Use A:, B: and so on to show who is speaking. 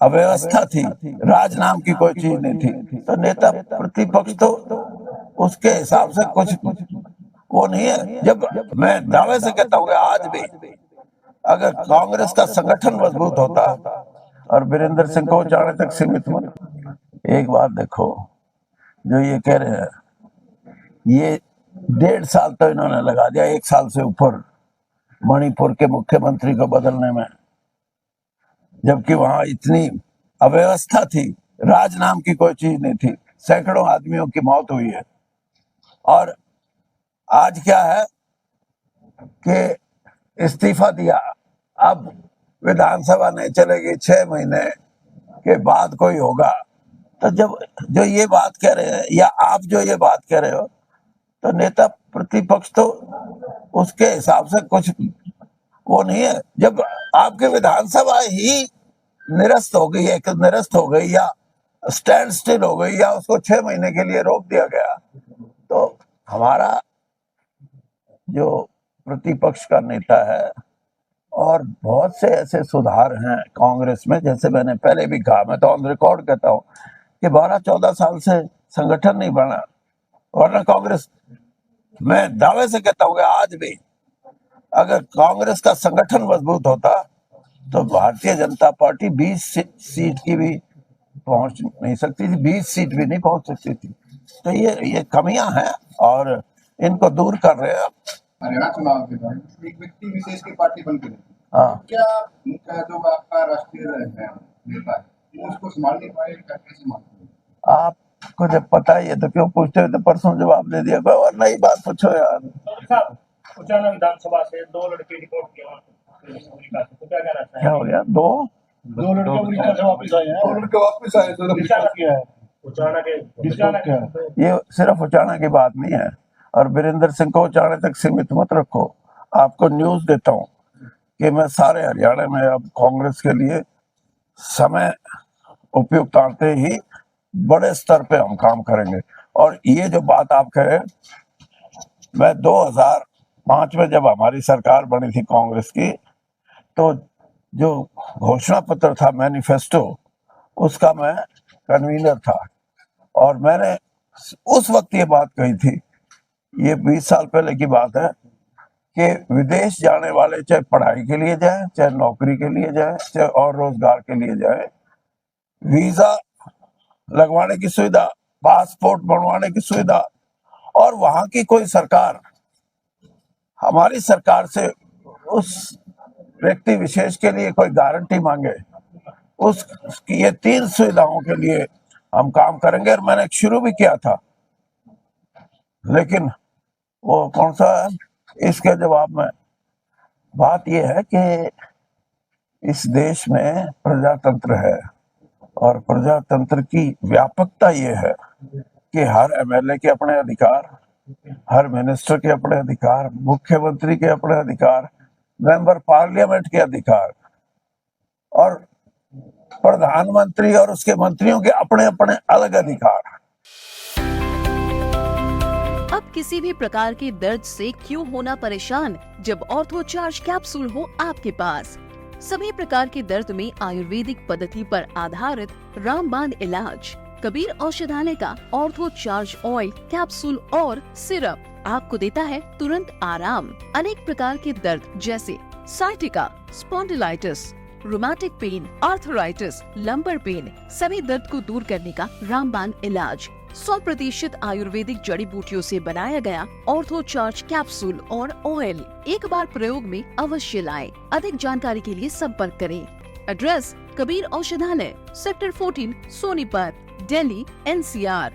A: अव्यवस्था थी, राज नाम की कोई चीज नहीं थी, तो नेता प्रतिपक्ष तो उसके हिसाब से कुछ वो नहीं है। जब मैं दावे से कहता हूँ कि आज भी अगर कांग्रेस का संगठन मजबूत होता और वीरेंद्र सिंह को जाने तक सीमित मत, एक बात देखो, जो ये कह रहे हैं, ये 1.5 साल तो इन्होंने लगा दिया, 1 साल से ऊपर मणिपुर के मुख्यमंत्री को बदलने में, जबकि वहां इतनी अव्यवस्था थी, राज नाम की कोई चीज नहीं थी, सैकड़ों आदमियों की मौत हुई है। और आज क्या है कि इस्तीफा दिया, अब विधानसभा नहीं चलेगी, 6 महीने के बाद कोई होगा। तो जब जो ये बात कह रहे हैं या आप जो ये बात कह रहे हो, तो नेता प्रतिपक्ष तो उसके हिसाब से कुछ वो नहीं है। जब आपकी विधानसभा ही निरस्त हो गई है, निरस्त हो गई या स्टैंड स्टिल हो गई या उसको 6 महीने के लिए रोक दिया गया, तो हमारा जो प्रतिपक्ष का नेता है, और बहुत से ऐसे सुधार हैं कांग्रेस में, जैसे मैंने पहले भी कहा, मैं तो ऑन रिकॉर्ड कहता हूँ कि 12-14 साल से संगठन नहीं बना, वरना कांग्रेस, मैं दावे से कहता हूँ कि आज भी अगर कांग्रेस का संगठन मजबूत होता तो भारतीय जनता पार्टी 20 सीट की भी पहुंच नहीं सकती थी, 20 सीट भी नहीं पहुंच सकती थी। तो ये कमियां हैं और इनको दूर कर रहे हैं।
B: हरियाणा चुनाव के दौरान एक व्यक्ति विशेष की पार्टी बन के
A: हाँ,
B: क्या उनका जो आपका राष्ट्रीय नेता है उसको संभाल नहीं पाए, कैसे मानते हैं?
A: आपको जब पता ही है तो क्यों पूछते हो? तो परसों जवाब दे दिया, कोई और नई बात पूछो यार।
C: उचाना विधानसभा से 2 लड़के रिपोर्ट किए तो क्या कहना
A: क्या हो गया? दो
C: लड़के अमेरिका से वापस आए हैं,
B: 2 लड़के वापस आए तो
C: किया है उचाना के
A: ये सिर्फ उचाना की बात नहीं है, और वीरेंद्र सिंह को उचाने तक सीमित मत रखो। आपको न्यूज देता हूँ कि मैं सारे हरियाणा में अब कांग्रेस के लिए समय उपयुक्त आते ही बड़े स्तर पे हम काम करेंगे। और ये जो बात आप कहे, मैं 2005 में जब हमारी सरकार बनी थी कांग्रेस की, तो जो घोषणा पत्र था, मैनिफेस्टो, उसका मैं कन्वीनर था, और मैंने उस वक्त ये बात कही थी, ये 20 साल पहले की बात है, कि विदेश जाने वाले चाहे पढ़ाई के लिए जाए, चाहे नौकरी के लिए जाए, चाहे और रोजगार के लिए जाए, वीजा लगवाने की सुविधा, पासपोर्ट बनवाने की सुविधा, और वहां की कोई सरकार हमारी सरकार से उस व्यक्ति विशेष के लिए कोई गारंटी मांगे, उस ये 3 सुविधाओं के लिए हम काम करेंगे। और मैंने शुरू भी किया था, लेकिन वो कौन सा है? इसके जवाब में बात यह है कि इस देश में प्रजातंत्र है, और प्रजातंत्र की व्यापकता ये है कि हर एमएलए के अपने अधिकार, हर मिनिस्टर के अपने अधिकार, मुख्यमंत्री के अपने अधिकार, मेंबर पार्लियामेंट के अधिकार, और प्रधानमंत्री और उसके मंत्रियों के अपने अपने अलग अधिकार।
D: अब किसी भी प्रकार के दर्द से क्यों होना परेशान, जब ऑर्थो चार्ज कैप्सूल हो आपके पास। सभी प्रकार के दर्द में आयुर्वेदिक पद्धति पर आधारित रामबाण इलाज। कबीर औषधालय का ऑर्थो चार्ज ऑयल, कैप्सूल और सिरप आपको देता है तुरंत आराम। अनेक प्रकार के दर्द जैसे sciatica, spondylitis, rheumatic pain, arthritis, lumbar pain, सभी दर्द को दूर करने का रामबाण इलाज 100% आयुर्वेदिक जड़ी बूटियों से बनाया गया ऑर्थो चार्ज कैप्सूल और ऑयल एक बार प्रयोग में अवश्य लाएं। अधिक जानकारी के लिए संपर्क करें। एड्रेस: कबीर औषधालय, सेक्टर 14, सोनीपत, दिल्ली, NCR।